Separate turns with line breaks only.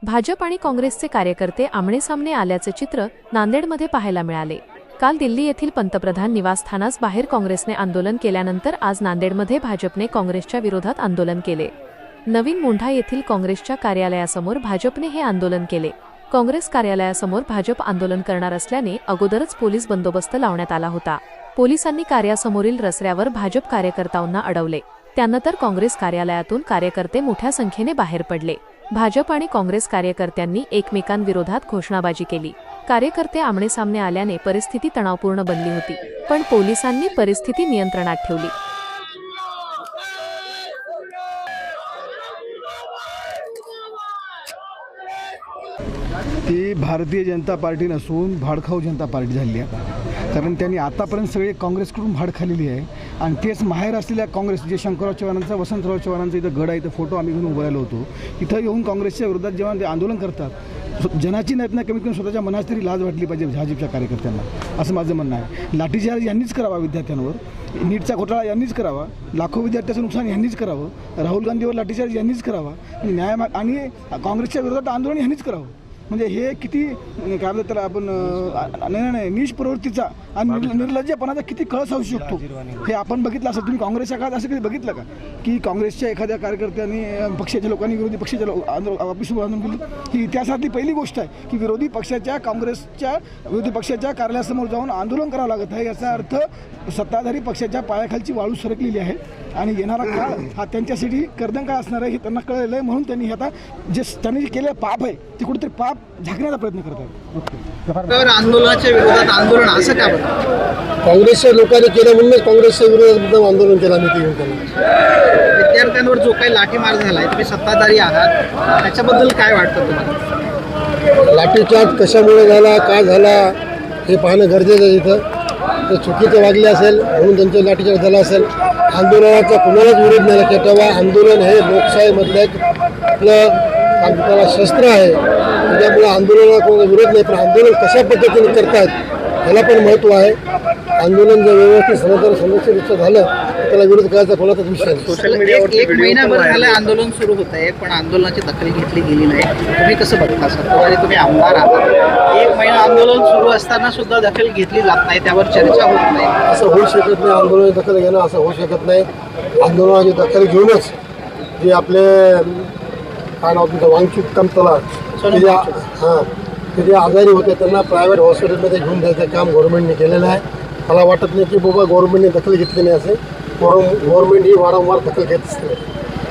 भाजप आणि काँग्रेसचे कार्यकर्ते आमनेसामने आल्याचे चित्र नांदेडमध्ये पाहायला मिळाले। काल दिल्ली येथील पंतप्रधान निवासस्थानास बाहेर काँग्रेसने आंदोलन केल्यानंतर आज नांदेडमध्ये भाजपने काँग्रेसच्या विरोधात आंदोलन केले। नवीन मोंढा येथील काँग्रेसच्या कार्यालयासमोर भाजपने हे आंदोलन केले। काँग्रेस कार्यालयासमोर भाजप आंदोलन करणार असल्याने अगोदरच पोलीस बंदोबस्त लावण्यात आला होता। पोलिसांनी कार्यासमोरील रस्त्यावर भाजप कार्यकर्त्यांना अडवले। त्यानंतर काँग्रेस कार्यालयातून कार्यकर्ते मोठ्या संख्येने बाहेर पडले। भाजप आणि काँग्रेस कार्यकर्त्यांनी एकमेकांविरोधात घोषणाबाजी केली। कार्यकर्ते आमनेसामने आल्याने परिस्थिती तणावपूर्ण बनली होती, पण पोलिसांनी परिस्थिती नियंत्रणात ठेवली।
ती भारतीय जनता पार्टी नसून भाडखाऊ जनता पार्टी झाली आहे। कारण त्यांनी आतापर्यंत सगळे काँग्रेसकडून भाड खाल्लेली आहे आणि तेच माहेर असलेल्या काँग्रेस जे शंकरराव चव्हाणांचा वसंतराव चव्हाणांचा इथं गड आहे, इथं फोटो आम्ही घेऊन उभं राहिलो होतो। इथं येऊन काँग्रेसच्या विरोधात जेव्हा ते आंदोलन करतात, जनाची नाहीत ना कमीत कमी स्वतःच्या मनात तरी लाज वाटली पाहिजे भाजपच्या कार्यकर्त्यांना, असं माझं म्हणणं आहे। लाठीचार्ज यांनीच करावा विद्यार्थ्यांवर, नीटचा घोटाळा यांनीच करावा, लाखो विद्यार्थ्यांचं नुकसान यांनीच करावं, राहुल गांधीवर लाठीचार्ज यांनीच करावा आणि काँग्रेसच्या विरोधात आंदोलन यांनीच करावं। म्हणजे हे किती काय म्हणतात त्याला आपण नाही निष प्रवृत्तीचा आणि निर्लज्जपणाचा किती कळस असू शकतो हे आपण बघितलं असेल। तुम्ही काँग्रेसच्या काळात असं कधी बघितलं का की काँग्रेसच्या एखाद्या कार्यकर्त्यांनी पक्षाच्या लोकांनी विरोधी पक्षाच्या ऑफिसवर आंदोलन केलं? ही इतिहासातली पहिली गोष्ट आहे की विरोधी पक्षाच्या काँग्रेसच्या विरोधी पक्षाच्या कार्यालयासमोर जाऊन आंदोलन करावं लागत आहे। याचा अर्थ सत्ताधारी पक्षाच्या पायाखालची वाळू सरकलेली आहे आणि येणारा काळ हा त्यांच्यासाठी कर्दंक काळ असणार आहे हे त्यांना कळलेलं आहे। म्हणून त्यांनी आता जे त्यांनी जे केलेलं पाप आहे ते कुठेतरी पाप झाकण्याचा प्रयत्न करत आहेत।
आंदोलनाच्या विरोधात आंदोलन असं का बरं?
काँग्रेसच्या लोकांनी केलं म्हणूनच काँग्रेसच्या विरोधात आंदोलन केलं आम्ही ते
विद्यार्थ्यांवर जो काही लाठीमार झालाय, तुम्ही सत्ताधारी आहात, त्याच्याबद्दल काय वाटतं तुम्हाला?
लाठीचार्ज कशामुळे झाला, काय झाला हे पाहणं गरजेचं आहे। इथं ते चुकीचं वागले असेल म्हणून त्यांचं लाठीचार्ज झाला असेल। आंदोलनाचा कुणालाच विरोध नाही लक्षात ठेवा। आंदोलन हे लोकशाहीमधलं एक आपलं त्याला शस्त्र आहे, त्याच्यामुळे आंदोलनाला कोणाला विरोध नाही, पण आंदोलन कशा पद्धतीने करतात याला पण महत्त्व आहे। आंदोलन जर व्यवस्थित समस्येनुसार झालं तर त्याला विरोध करायचा कोणाचाच विषय नाही।
सोशल मीडियावर एक महिनाभर झालं आंदोलन सुरू होत आहे, पण आंदोलनाची दखल घेतली गेली नाही। तुम्ही कसं बघता सर? तुम्ही आमदार आहात, एक महिना आंदोलन सुरू असताना सुद्धा दखल घेतली जात नाही, त्यावर चर्चा होत नाही,
असं होऊ शकत नाही। आंदोलनाची दखल घेणं असं होऊ शकत नाही। आंदोलनाची दखल घेऊनच जे आपले काय नाव तुमचं वांगचूक कमतला ते जे आजारी होते त्यांना प्रायव्हेट हॉस्पिटलमध्ये घेऊन जायचं काम गव्हर्नमेंटने केलेलं आहे। मला वाटत नाही की बाबा गव्हर्नमेंटने दखल घेतली नाही, असे गव्हर्नमेंट ही वारंवार दखल घेत असते।